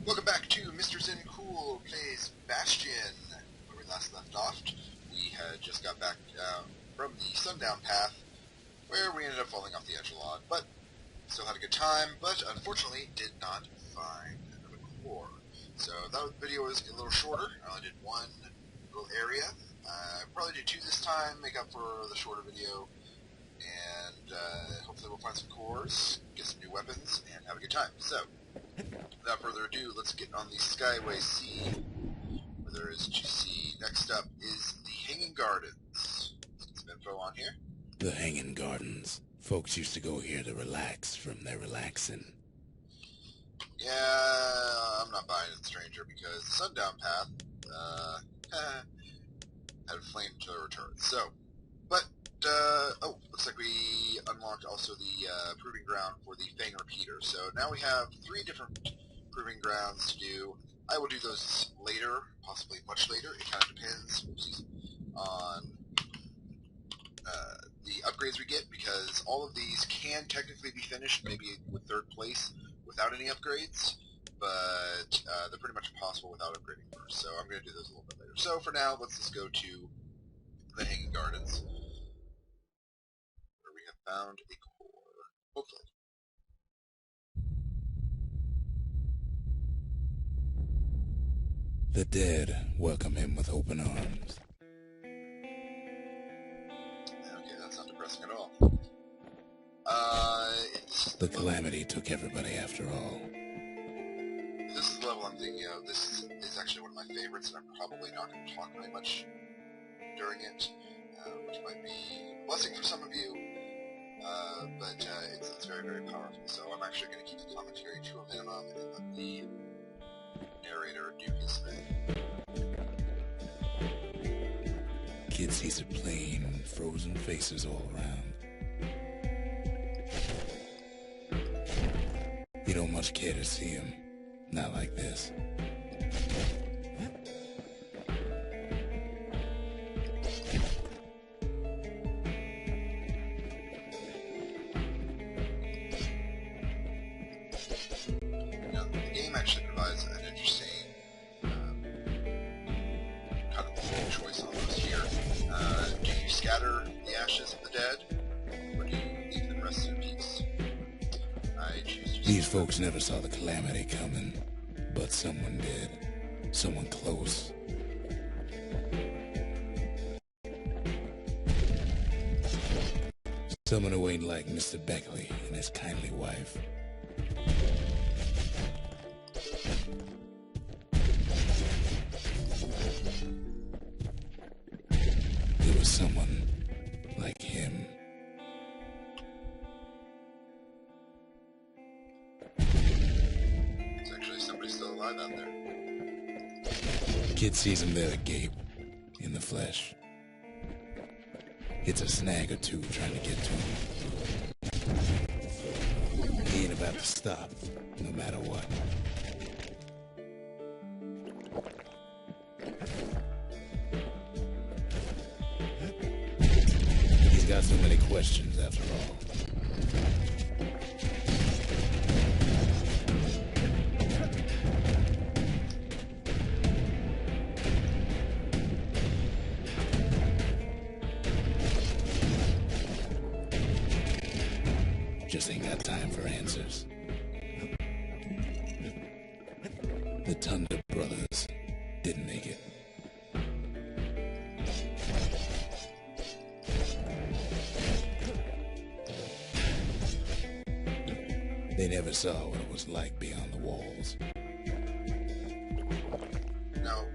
Welcome back to Mr. Zen Cool Plays Bastion. Where we last left off, we had just got back from the Sundown Path, where we ended up falling off the echelon, but still had a good time, but unfortunately did not find another core. So that video was a little shorter. I only did one little area. Probably do two this time, make up for the shorter video, and hopefully we'll find some cores, get some new weapons, and have a good time. So, without further ado, let's get on the Skyway Sea, where there is to see. Next up is the Hanging Gardens. Let's get some info on here. The Hanging Gardens. Folks used to go here to relax from their relaxing. Yeah, I'm not buying it, stranger, because the Sundown Path had a flamethrower turret. So, but oh, looks like we unlocked also the proving ground for the Fang Repeater. So now we have 3 different proving grounds to do. I will do those later, possibly much later. It kind of depends, oopsies, on the upgrades we get, because all of these can technically be finished, maybe with 3rd place, without any upgrades, but they're pretty much impossible without upgrading first. So I'm going to do those a little bit later. So for now, let's just go to the Hanging Gardens, where we have found a core, hopefully. The dead welcome him with open arms. Okay, that's not depressing at all. The calamity took everybody after all. This is the level I'm thinking of. This is actually one of my favorites, and I'm probably not going to talk very much during it, which might be a blessing for some of you, but it's very, very powerful. So I'm actually going to keep the commentary to a minimum and let the narrator do his thing. Kid sees a plain, frozen faces all around. You don't much care to see him. Not like this. Now, the game actually provides an interesting kind of moral choice almost here. Do you scatter the ashes of the dead, or do you leave them rest in peace? I choose to. These folks never saw the calamity coming, but someone did. Someone close. Someone who ain't like Mr. Beckley and his kindly wife. It was someone like him. There's actually somebody still alive out there. Kid sees him there agape, in the flesh. Hits a snag or two trying to get to him. He ain't about to stop, no matter what. He's got so many questions after all. Just ain't got time for answers. The Thunder brothers didn't make it. They never saw what it was like beyond the walls. Now,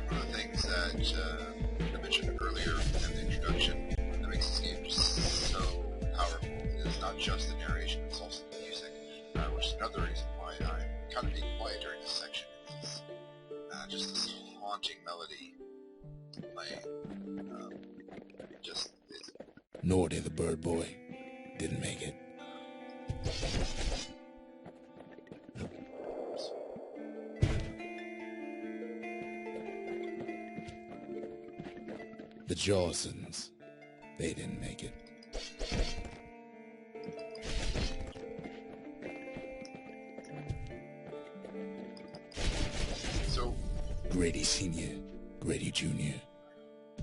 one of the things that I mentioned earlier in the introduction that makes this game just so powerful is not just the narration, it's also the music, which is another reason why I'm kind of being quiet during this section. It's just this haunting melody playing. Nor did the bird boy. Didn't make it. The Jawsons, they didn't make it. Grady Sr., Grady Jr.,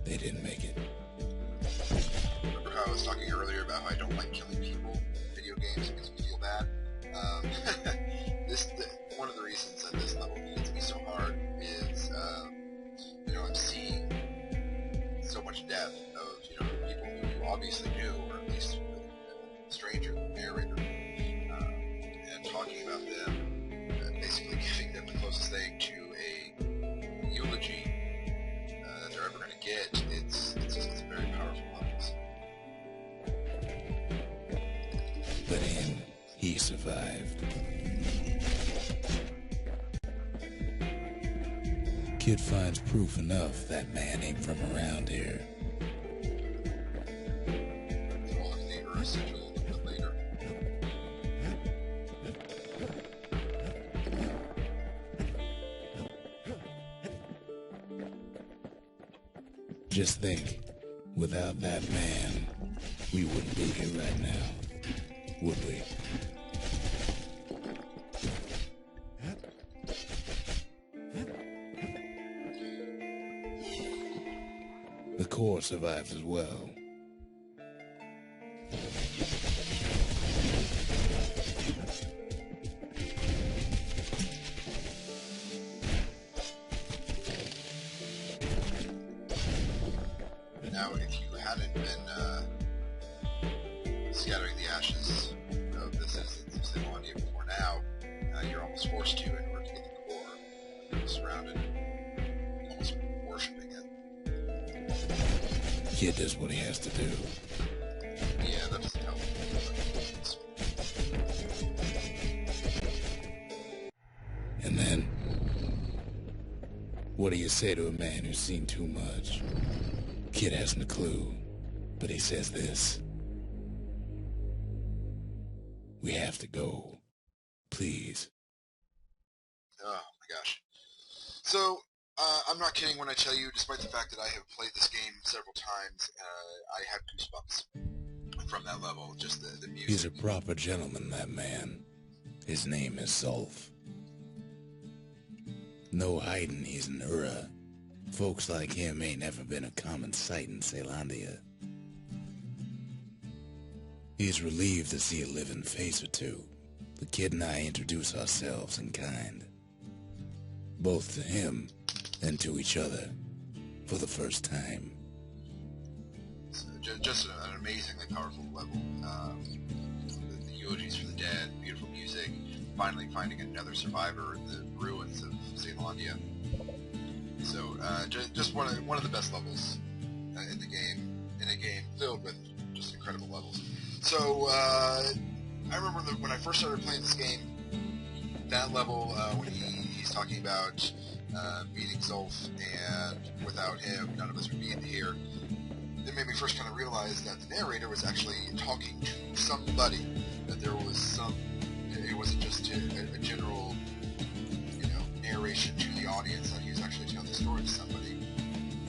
they didn't make it. Remember how I was talking earlier about how I don't like killing people in video games? It makes me feel bad. One of the reasons that this level hits me so hard is, I'm seeing so much death of, people who you obviously knew, or at least a stranger, the narrator, and talking about them, basically giving them the closest thing to a eulogy that they're ever going to get. It's very powerful levels. But he survived. Kid finds proof enough that man ain't from around here. We'll look at the Ura sigil a little bit later. Just think, without that man, we wouldn't be here right now, would we? The core survived as well. Now, if you hadn't been scattering the ashes of this instance of Zealandia before now, you're almost forced to in order to get the core. You're surrounded and almost worshipping it. Kid does what he has to do. Yeah, that doesn't help. And then, what do you say to a man who's seen too much? Kid hasn't a clue, but he says this. We have to go. Please. Oh my gosh. So, I'm not kidding when I tell you, despite the fact that I have played this game several times, I have goosebumps from that level, just the music. He's a proper gentleman, that man. His name is Zulf. No hiding he's an Ura. Folks like him ain't never been a common sight in Zealandia. He's relieved to see a living face or two. The kid and I introduce ourselves in kind. Both to him and to each other for the first time. So just an amazingly powerful level. The eulogies for the dead, beautiful music, finally finding another survivor in the ruins of Zealandia. So just one of the best levels in the game, in a game filled with just incredible levels. So I remember when I first started playing this game, that level when he's talking about meeting Zulf, and without him, none of us would be in here. It made me first kind of realize that the narrator was actually talking to somebody. That there was some. It wasn't just a general, narration to the audience. That he was actually telling the story to somebody,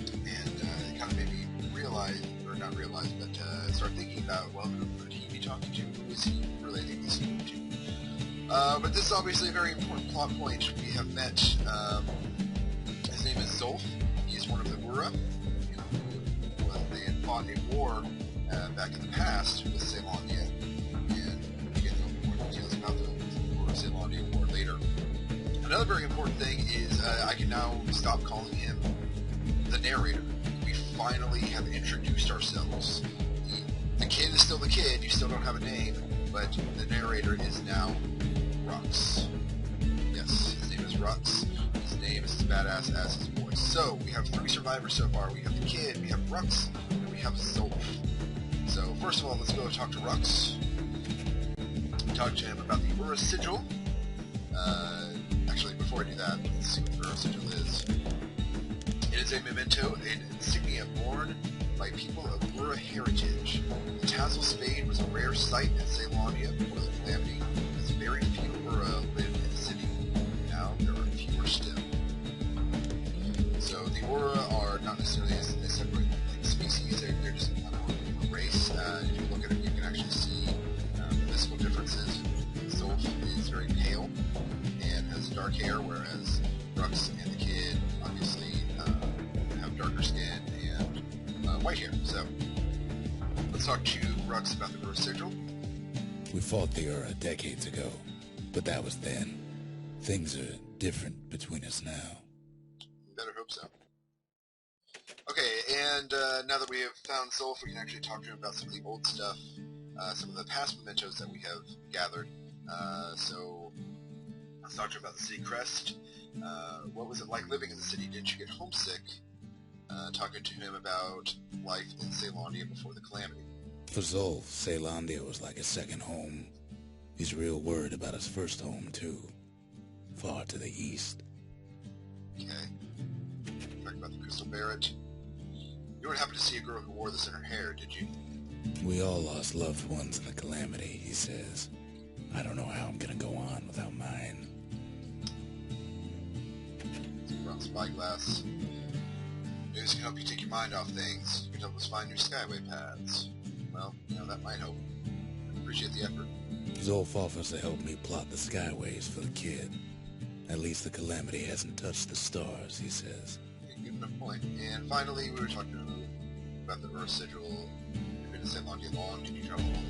and it kind of made me realize, or not realize, but start thinking about, well, who could he be talking to? Who is he relating this to? But this is obviously a very important plot point. We have met. His name is Zulf. He's one of the Ura. They had fought a war back in the past with Zealandia, and we get more details about the Zealandia war later. Another very important thing is I can now stop calling him the narrator. We finally have introduced ourselves. The kid is still the kid, you still don't have a name, but the narrator is now Rux. Yes, his name is Rux. His name is as badass as his voice. So, we have 3 survivors so far. We have the kid, we have Rux, and we have Zulf. So, first of all, let's go talk to Rux. Talk to him about the Ura sigil. Actually, before I do that, let's see what the Ura sigil is. It is a memento, an insignia worn by people of Ura heritage. The tassel spade was a rare sight in Zealandia before the calamity, as very few Ura lived in the city. Now there are fewer still. So the Ura are not necessarily a separate species, they're just a race. If you look at it, you can actually see the physical differences. Zulf is very pale and has dark hair, whereas Rux and the kid, on the skin and white hair. So let's talk to Rux about the Earth Sigil. We fought the Ura decades ago, but that was then. Things are different between us now. Better hope so. Okay, and now that we have found Zulf, we can actually talk to him about some of the old stuff, some of the past mementos that we have gathered. So let's talk to him about the city crest. What was it like living in the city? Didn't you get homesick? Talking to him about life in Caelondia before the calamity. For Zulf, Caelondia was like a second home. He's real worried about his first home, too. Far to the east. Okay. Talk about the Crystal Barret. You wouldn't happen to see a girl who wore this in her hair, did you? We all lost loved ones in the calamity, he says. I don't know how I'm gonna go on without mine. Brown spyglass. News can help you take your mind off things. You can help us find new skyway paths. Well, you know, that might help. I appreciate the effort. Zulf offers to help me plot the skyways for the kid. At least the calamity hasn't touched the stars, he says. Give him a point. And finally, we were talking about the Earth Sigil. You've been to Caelondia long. Did you travel long?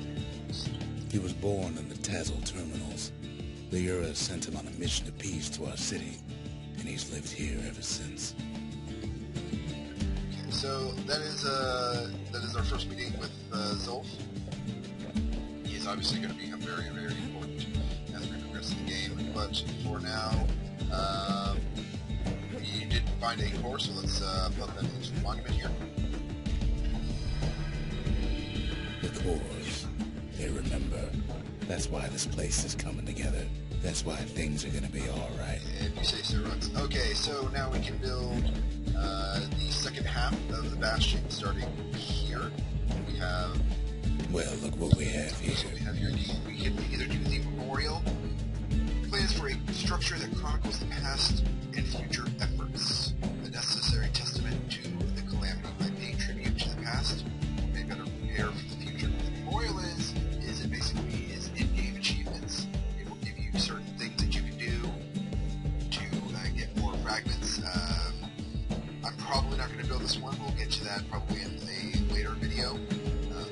He was born in the Tazzle terminals. The Ura sent him on a mission of peace to our city, and he's lived here ever since. Okay, so that is our first meeting with Zulf. He is obviously going to become very, very important as we progress in the game. But for now, we did find a core, so let's plug that into the monument here. The cores. They remember. That's why this place is coming together. That's why things are gonna be alright. If you say so, Rux. Okay, so now we can build the second half of the Bastion, starting here. We have... Well, look what we have here. So we have here. We can either do the memorial, plans for a structure that chronicles the past and future efforts, a necessary testament to the calamity by paying tribute to the past, may better prepare for the future. What the memorial is it basically is in-game achievements. It will give you certain things that you can do to get more fragments. I'm probably not going to build this one. We'll get to that probably in a later video.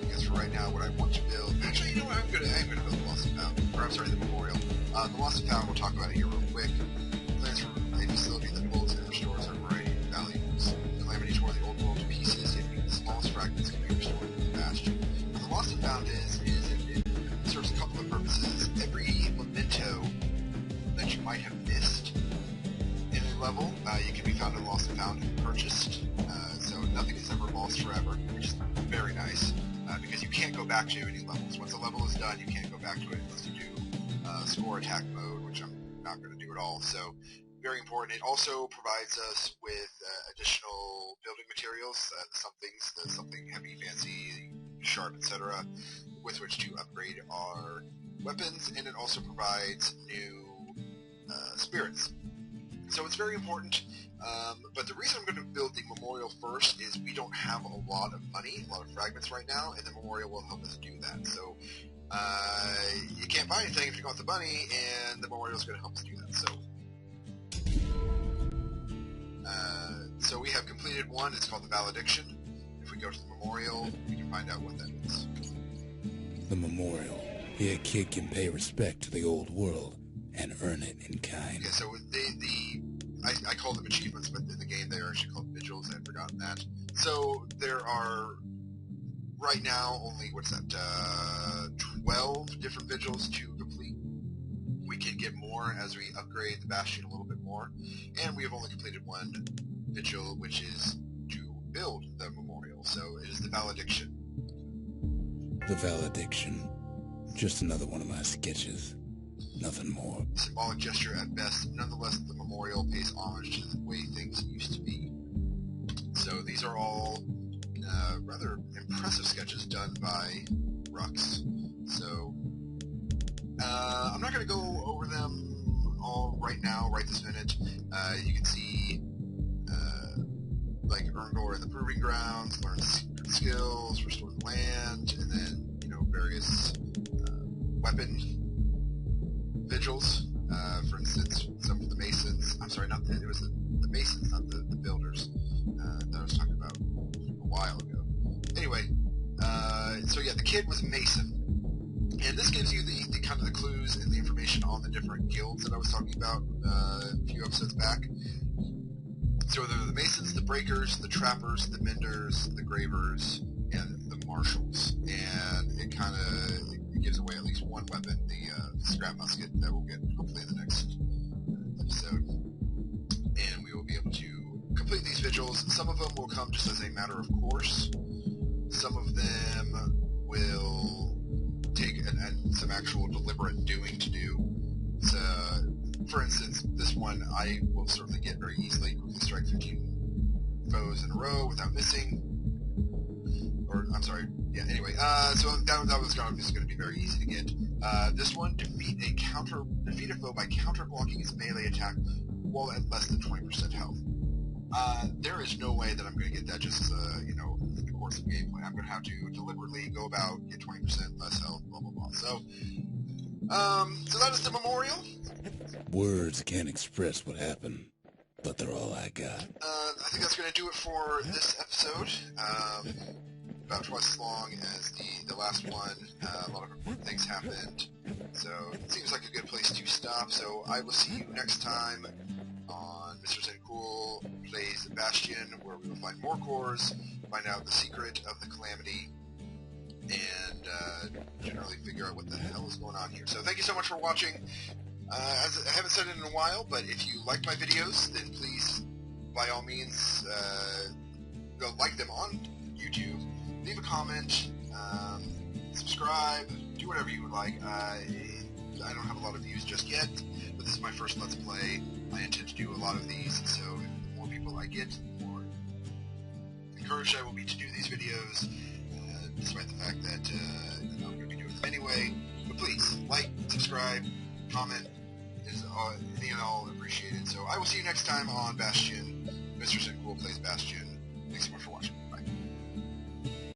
Because for right now, what I want to build... Actually, you know what? I'm going to build the Lost and Found. Or, I'm sorry, the memorial. The Lost and Found, we'll talk about it here real quick. Plans for a facility that holds and restores a variety of valuables. Calamity tore the old world to pieces, yet even the smallest fragments can be restored in the Bastion. What the Lost and Found is it serves a couple of purposes. Every memento that you might have missed in a level, you can be found in Lost and Found and purchased. So nothing is ever lost forever, which is very nice, because you can't go back to any levels. Once a level is done, you can't go back to it unless you do score attack mode, which I'm not going to do at all. So very important. It also provides us with additional building materials, something heavy, fancy, sharp, etc., with which to upgrade our weapons, and it also provides new spirits. So it's very important, but the reason I'm going to build the memorial first is we don't have a lot of money, a lot of fragments right now, and the memorial will help us do that. So you can't buy anything if you don't have the money, and the memorial is going to help us do that. So we have completed one. It's called the Valediction. If we go to the memorial, we can find out what that is. The memorial. Here a kid can pay respect to the old world and earn it in kind. Okay, so I call them achievements, but in the game they are actually called vigils. I had forgotten that. So there are right now only 12 different vigils to complete. We can get more as we upgrade the Bastion a little bit more, and we have only completed one vigil, which is to build the memorial. So it is the Valediction. The Valediction. Just another one of my sketches. Nothing more. Symbolic gesture at best. Nonetheless, the memorial pays homage to the way things used to be. So these are all rather impressive sketches done by Rux. So I'm not going to go over them all right now, right this minute. You can see like Erngor in the Proving Grounds, learn skills, restore the land, and then, you know, various weapon vigils. For instance, some of the Masons. I'm sorry, it was the Masons, not the builders that I was talking about. So yeah, the kid was a mason. And this gives you the kind of the clues and the information on the different guilds that I was talking about a few episodes back. So there are the Masons, the Breakers, the Trappers, the Menders, the Gravers, and the Marshals. And it kind of it gives away at least one weapon, the Scrap Musket, that we'll get hopefully in the next episode. And we will be able to complete these vigils. Some of them will come just as a matter of course. Some of them will take some actual deliberate doing to do. So, for instance, this one I will certainly get very easily. Quickly strike 15 foes in a row without missing. Or, I'm sorry, yeah, anyway. So that was going to be very easy to get. This one, defeat a foe by counter-blocking his melee attack while at less than 20% health. There is no way that I'm going to get that just, in the course of gameplay. I'm going to have to deliberately go about, get 20% less health, blah, blah, blah. So that is the memorial. Words can't express what happened, but they're all I got. I think that's going to do it for this episode. About twice as long as the last one. A lot of important things happened. So it seems like a good place to stop. So I will see you next time on Mr. Zen Cool Plays Bastion, where we will find more cores, find out the secret of the Calamity, and generally figure out what the hell is going on here. So thank you so much for watching. As I haven't said it in a while, but if you like my videos, then please, by all means, go like them on YouTube, leave a comment, subscribe, do whatever you would like. I don't have a lot of views just yet, but this is my first Let's Play. I intend to do a lot of these, so the more people I get, the more encouraged I will be to do these videos, despite the fact that I'm going to be doing them anyway. But please, like, subscribe, comment, is any and all appreciated. So I will see you next time on Bastion. Mr. Zen Cool Plays Bastion. Thanks so much for watching.